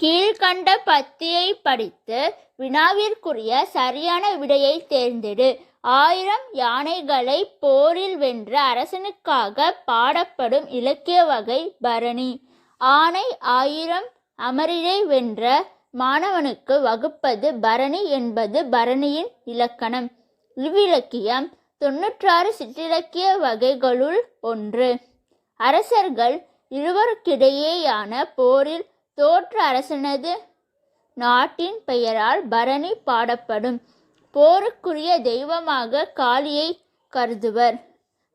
கீழ்கண்ட பத்தியை படித்து வினாவிற்குரிய சரியான விடையை தேர்ந்தெடு. 1000 யானைகளை போரில் வென்ற அரசனுக்காக பாடப்படும் இலக்கிய வகை பரணி. ஆனை 1000 அமரிடை வென்ற மாணவனுக்கு வகுப்பது பரணி என்பது பரணியின் இலக்கணம். இவ்விலக்கியம் 96 சிற்றிலக்கிய வகைகளுள் ஒன்று. அரசர்கள் இருவருக்கிடையேயான போரில் தோற்ற அரசனது நாட்டின் பெயரால் பரணி பாடப்படும். போருக்குரிய தெய்வமாக காளியை கருதுவர்.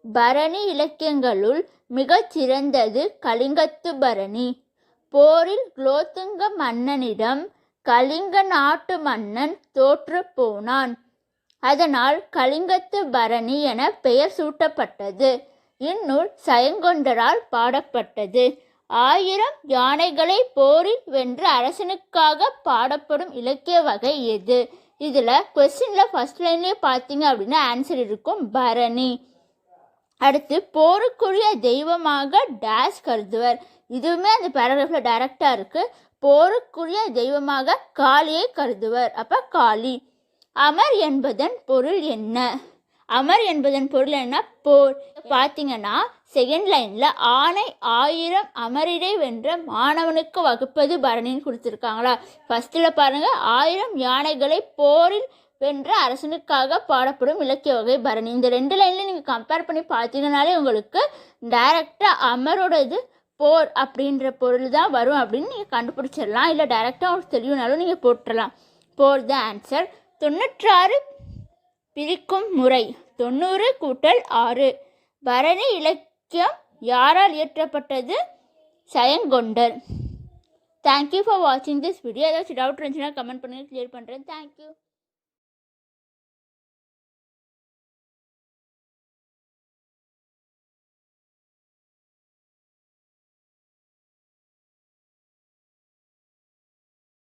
பரணி இலக்கியங்களுள் மிகச் சிறந்தது கலிங்கத்து பரணி. போரில் குலோத்துங்க மன்னனிடம் கலிங்க நாட்டு மன்னன் தோற்று போனான். அதனால் கலிங்கத்து பரணி என பெயர் சூட்டப்பட்டது. இந்நூல் சயங்கொண்டரால் பாடப்பட்டது. 1000 யானைகளை போரில் வென்ற அரசனுக்காக பாடப்படும் இலக்கிய வகை எது? இதில் கொஸ்டினில் ஃபர்ஸ்ட் லைன்லேயே பார்த்தீங்க அப்படின்னா ஆன்சர் இருக்கும் பரணி. அடுத்து போருக்குரிய தெய்வமாக டேஷ் கருதுவர். இதுவுமே அந்த பேராகிராஃபில் டைரக்டாக இருக்குது. போருக்குரிய தெய்வமாக காளியை கருதுவர். அப்போ காளி. அமர் என்பதன் பொருள் என்ன? அமர் என்பதன் பொருள் என்ன? போர். பார்த்தீங்கன்னா செகண்ட் லைனில் ஆனை 1000 அமரிடை வென்ற மாணவனுக்கு வகுப்பது பரணின்னு கொடுத்துருக்காங்களா? ஃபஸ்ட்டில் பாருங்கள் 1000 யானைகளை போரில் வென்ற அரசனுக்காக பாடப்படும் இலக்கிய வகை பரணி. இந்த 2 லைனில் நீங்கள் கம்பேர் பண்ணி பார்த்தீங்கன்னாலே உங்களுக்கு டைரெக்டாக அமரோடது போர் அப்படின்ற பொருள் தான் வரும் அப்படின்னு நீங்கள் கண்டுபிடிச்சிடலாம். இல்லை டைரெக்டாக உங்களுக்கு தெளிவுனாலும் நீங்கள் போட்டுடலாம். போர் தான் ஆன்சர். 96 பிரிக்கும் முறை 90 கூட்டல் 6. பரணி இலக்கியம் யாரால் இயற்றப்பட்டது? சயங்கொண்டர். தேங்க்யூ ஃபார் வாட்சிங் திஸ் வீடியோ. ஏதாச்சும் டவுட் இருந்துச்சுன்னா கமெண்ட் பண்ணுங்கள், கிளியர் பண்ணுறேன். தேங்க்யூ.